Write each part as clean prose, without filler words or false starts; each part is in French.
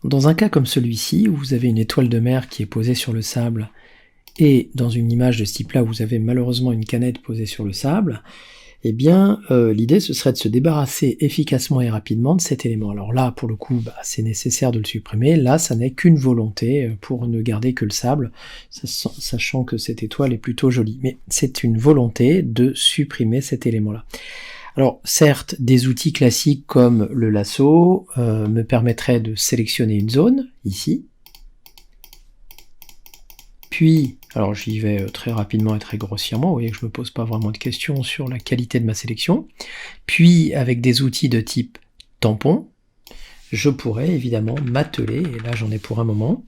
Dans un cas comme celui-ci, où vous avez une étoile de mer qui est posée sur le sable, et dans une image de ce type-là, vous avez malheureusement une canette posée sur le sable, eh bien, l'idée, ce serait de se débarrasser efficacement et rapidement de cet élément. Alors là, pour le coup, c'est nécessaire de le supprimer. Là, ça n'est qu'une volonté pour ne garder que le sable, sachant que cette étoile est plutôt jolie. Mais c'est une volonté de supprimer cet élément-là. Alors, certes, des outils classiques comme le lasso me permettraient de sélectionner une zone, ici. Puis, alors j'y vais très rapidement et très grossièrement, vous voyez que je ne me pose pas vraiment de questions sur la qualité de ma sélection. Puis, avec des outils de type tampon, je pourrais évidemment m'atteler, et là j'en ai pour un moment,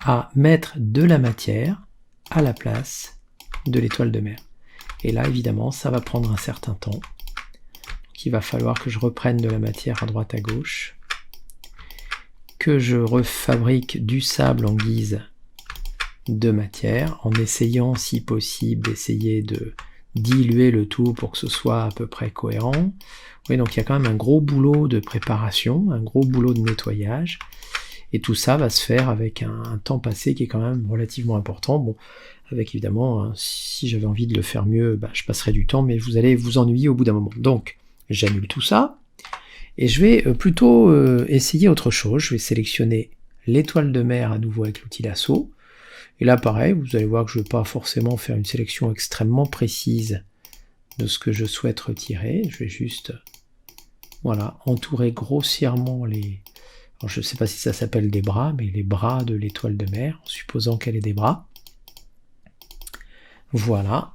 à mettre de la matière à la place de l'étoile de mer. Et là, évidemment, ça va prendre un certain temps. Donc, il va falloir que je reprenne de la matière à droite à gauche, que je refabrique du sable en guise de matière, en essayant, si possible, d'essayer de diluer le tout pour que ce soit à peu près cohérent. Oui, donc il y a quand même un gros boulot de préparation, un gros boulot de nettoyage, et tout ça va se faire avec un temps passé qui est quand même relativement important. Bon, avec évidemment, si j'avais envie de le faire mieux, je passerai du temps, mais vous allez vous ennuyer au bout d'un moment. Donc, j'annule tout ça, et je vais plutôt essayer autre chose. Je vais sélectionner l'étoile de mer à nouveau avec l'outil lasso. Et là, pareil, vous allez voir que je ne vais pas forcément faire une sélection extrêmement précise de ce que je souhaite retirer. Je vais juste, voilà, entourer grossièrement les... Alors, je ne sais pas si ça s'appelle des bras, mais les bras de l'étoile de mer, en supposant qu'elle ait des bras. Voilà.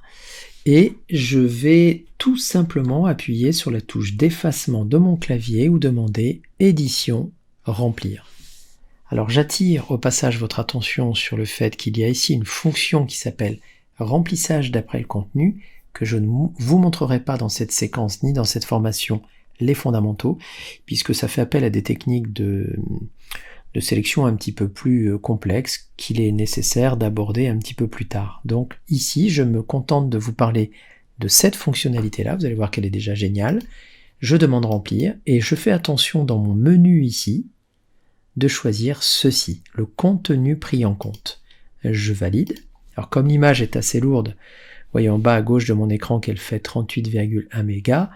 Et je vais tout simplement appuyer sur la touche d'effacement de mon clavier ou demander « Édition, remplir ». Alors j'attire au passage votre attention sur le fait qu'il y a ici une fonction qui s'appelle « Remplissage d'après le contenu » que je ne vous montrerai pas dans cette séquence ni dans cette formation les fondamentaux, puisque ça fait appel à des techniques de sélection un petit peu plus complexes qu'il est nécessaire d'aborder un petit peu plus tard. Donc ici, je me contente de vous parler de cette fonctionnalité-là, vous allez voir qu'elle est déjà géniale. Je demande remplir, et je fais attention dans mon menu ici, de choisir ceci, le contenu pris en compte. Je valide. Alors comme l'image est assez lourde, vous voyez en bas à gauche de mon écran qu'elle fait 38,1 mégas,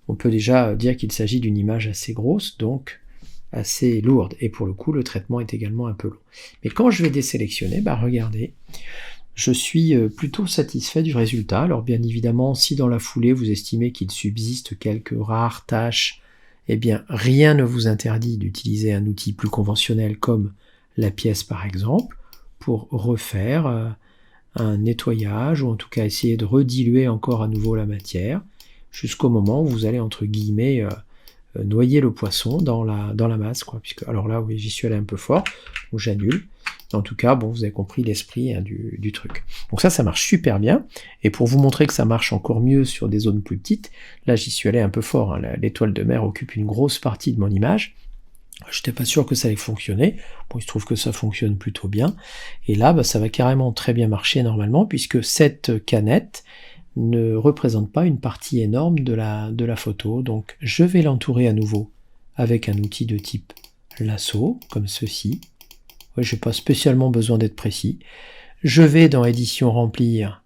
on peut déjà dire qu'il s'agit d'une image assez grosse, donc assez lourde. Et pour le coup, le traitement est également un peu long. Mais quand je vais désélectionner, regardez, je suis plutôt satisfait du résultat. Alors bien évidemment, si dans la foulée vous estimez qu'il subsiste quelques rares tâches, eh bien, rien ne vous interdit d'utiliser un outil plus conventionnel comme la pièce par exemple, pour refaire un nettoyage, ou en tout cas essayer de rediluer encore à nouveau la matière, jusqu'au moment où vous allez, entre guillemets, noyer le poisson dans la masse, quoi. Puisque, alors là, oui, j'y suis allé un peu fort, donc j'annule. En tout cas, bon, vous avez compris l'esprit du truc. Donc ça marche super bien. Et pour vous montrer que ça marche encore mieux sur des zones plus petites, là j'y suis allé un peu fort. L'étoile de mer occupe une grosse partie de mon image. J'étais pas sûr que ça allait fonctionner. Bon, il se trouve que ça fonctionne plutôt bien. Et là, ça va carrément très bien marcher normalement, puisque cette canette ne représente pas une partie énorme de la photo. Donc je vais l'entourer à nouveau avec un outil de type lasso, comme ceci. Ouais, je n'ai pas spécialement besoin d'être précis. Je vais dans édition remplir,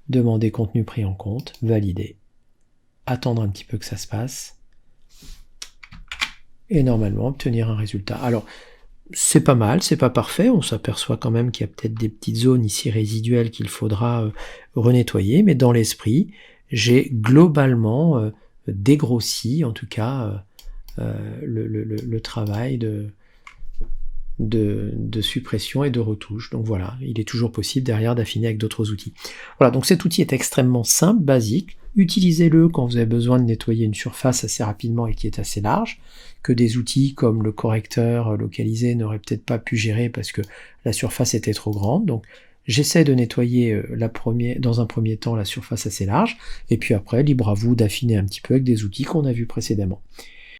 demander contenu pris en compte, valider, attendre un petit peu que ça se passe, et normalement obtenir un résultat. Alors, c'est pas mal, c'est pas parfait, on s'aperçoit quand même qu'il y a peut-être des petites zones ici résiduelles qu'il faudra renettoyer, mais dans l'esprit, j'ai globalement dégrossi, en tout cas, le travail de suppression et de retouche. Donc voilà, il est toujours possible derrière d'affiner avec d'autres outils. Voilà, donc cet outil est extrêmement simple, basique. Utilisez-le quand vous avez besoin de nettoyer une surface assez rapidement et qui est assez large, que des outils comme le correcteur localisé n'auraient peut-être pas pu gérer parce que la surface était trop grande. Donc j'essaie de nettoyer dans un premier temps la surface assez large, et puis après, libre à vous d'affiner un petit peu avec des outils qu'on a vus précédemment.